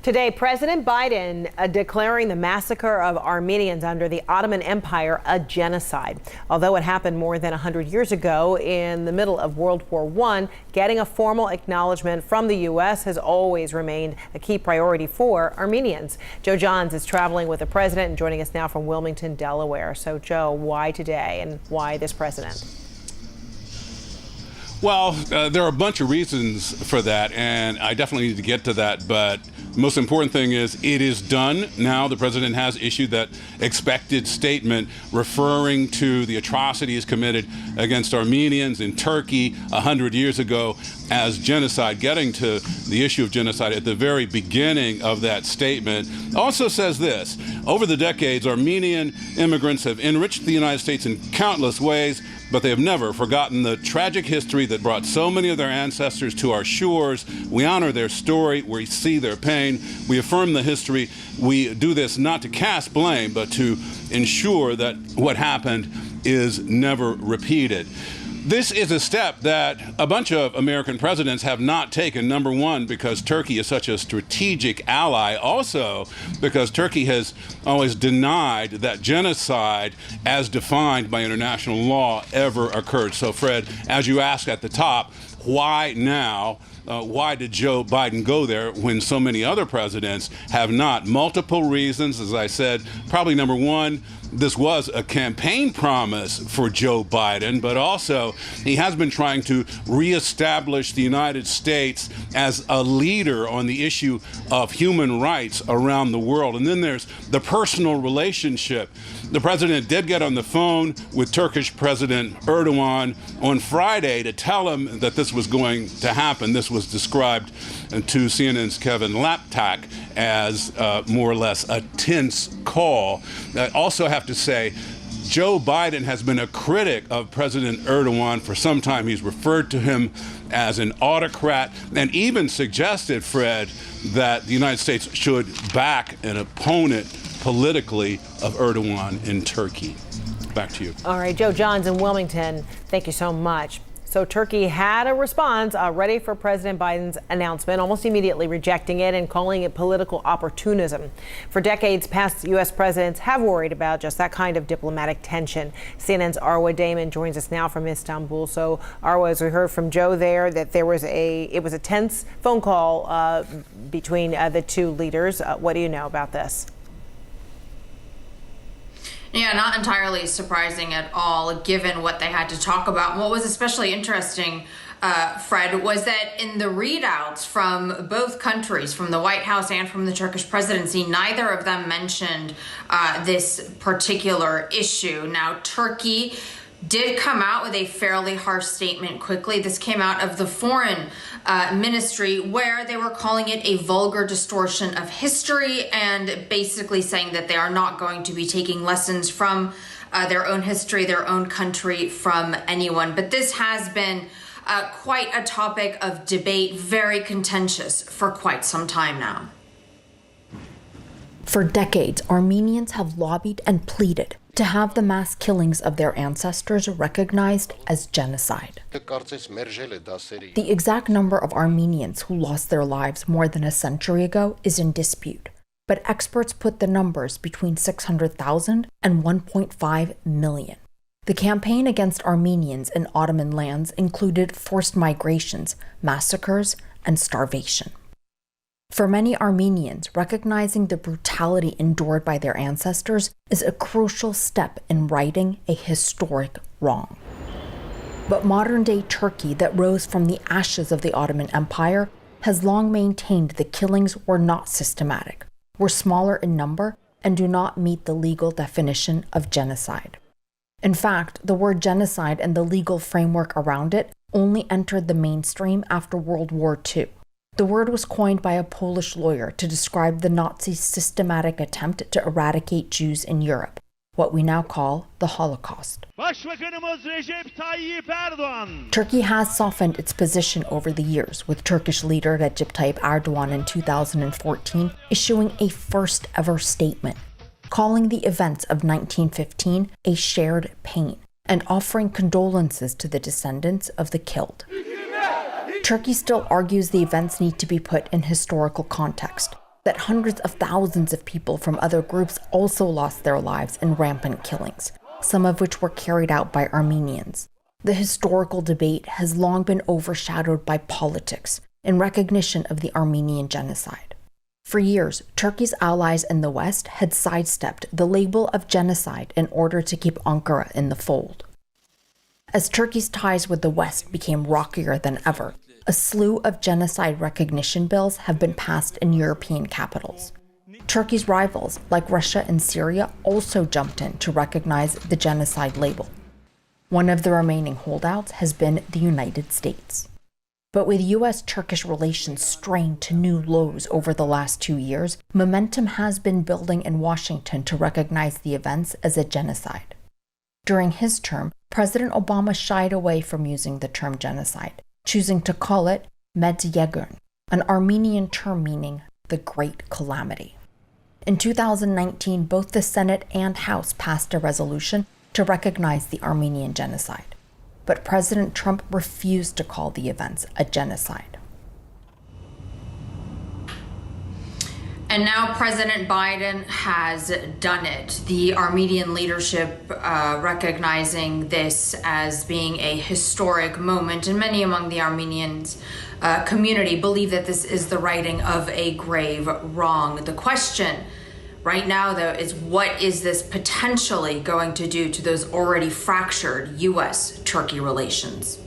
Today, President Biden declaring the massacre of Armenians under the Ottoman Empire a genocide. Although it happened more than 100 years ago in the middle of World War I, getting a formal acknowledgement from the U.S. has always remained a key priority for Armenians. Joe Johns is traveling with the president and joining us now from Wilmington, Delaware. So, Joe, why today and why this president? Well, there are a bunch of reasons for that, and I definitely need to get to that. But the most important thing is it is done now. The president has issued that expected statement referring to the atrocities committed against Armenians in Turkey 100 years ago as genocide. Getting to the issue of genocide at the very beginning of that statement also says this: over the decades, Armenian immigrants have enriched the United States in countless ways, but they have never forgotten the tragic history that brought so many of their ancestors to our shores. We honor their story. We see their pain. We affirm the history. We do this not to cast blame, but to ensure that what happened is never repeated. This is a step that a bunch of American presidents have not taken. Number one, because Turkey is such a strategic ally. Also, because Turkey has always denied that genocide, as defined by international law, ever occurred. So, Fred, as you asked at the top, why now? Why did Joe Biden go there when so many other presidents have not? Multiple reasons, as I said. Probably number one, this was a campaign promise for Joe Biden, but also he has been trying to reestablish the United States as a leader on the issue of human rights around the world. And then there's the personal relationship. The president did get on the phone with Turkish President Erdogan on Friday to tell him that this was going to happen. This was described to CNN's Kevin Laptak as more or less a tense call. I also have to say, Joe Biden has been a critic of President Erdogan for some time. He's referred to him as an autocrat and even suggested, Fred, that the United States should back an opponent politically of Erdogan in Turkey. Back to you. All right, Joe Johns in Wilmington, thank you so much. So Turkey had a response ready for President Biden's announcement, almost immediately rejecting it and calling it political opportunism. For decades, past U.S. presidents have worried about just that kind of diplomatic tension. CNN's Arwa Damon joins us now from Istanbul. So Arwa, as we heard from Joe there, that it was a tense phone call between the two leaders. What do you know about this? Yeah, not entirely surprising at all, given what they had to talk about. And what was especially interesting, Fred, was that in the readouts from both countries, from the White House and from the Turkish presidency, neither of them mentioned this particular issue. Now, Turkey did come out with a fairly harsh statement quickly. This came out of the foreign ministry, where they were calling it a vulgar distortion of history and basically saying that they are not going to be taking lessons from their own history, their own country, from anyone. But this has been quite a topic of debate, very contentious for quite some time now. For decades, Armenians have lobbied and pleaded to have the mass killings of their ancestors recognized as genocide. The exact number of Armenians who lost their lives more than a century ago is in dispute, but experts put the numbers between 600,000 and 1.5 million. The campaign against Armenians in Ottoman lands included forced migrations, massacres, and starvation. For many Armenians, recognizing the brutality endured by their ancestors is a crucial step in righting a historic wrong. But modern-day Turkey, that rose from the ashes of the Ottoman Empire, has long maintained the killings were not systematic, were smaller in number, and do not meet the legal definition of genocide. In fact, the word genocide and the legal framework around it only entered the mainstream after World War II. The word was coined by a Polish lawyer to describe the Nazis' systematic attempt to eradicate Jews in Europe, what we now call the Holocaust. Turkey has softened its position over the years, with Turkish leader Recep Tayyip Erdogan in 2014 issuing a first-ever statement, calling the events of 1915 a shared pain, and offering condolences to the descendants of the killed. Turkey still argues the events need to be put in historical context, that hundreds of thousands of people from other groups also lost their lives in rampant killings, some of which were carried out by Armenians. The historical debate has long been overshadowed by politics in recognition of the Armenian genocide. For years, Turkey's allies in the West had sidestepped the label of genocide in order to keep Ankara in the fold. As Turkey's ties with the West became rockier than ever, a slew of genocide recognition bills have been passed in European capitals. Turkey's rivals, like Russia and Syria, also jumped in to recognize the genocide label. One of the remaining holdouts has been the United States. But with U.S.-Turkish relations strained to new lows over the last 2 years, momentum has been building in Washington to recognize the events as a genocide. During his term, President Obama shied away from using the term genocide, choosing to call it Medyegun, an Armenian term meaning the Great Calamity. In 2019, both the Senate and House passed a resolution to recognize the Armenian genocide, but President Trump refused to call the events a genocide. And now President Biden has done it. The Armenian leadership recognizing this as being a historic moment, and many among the Armenians community believe that this is the righting of a grave wrong. The question right now, though, is what is this potentially going to do to those already fractured U.S.-Turkey relations?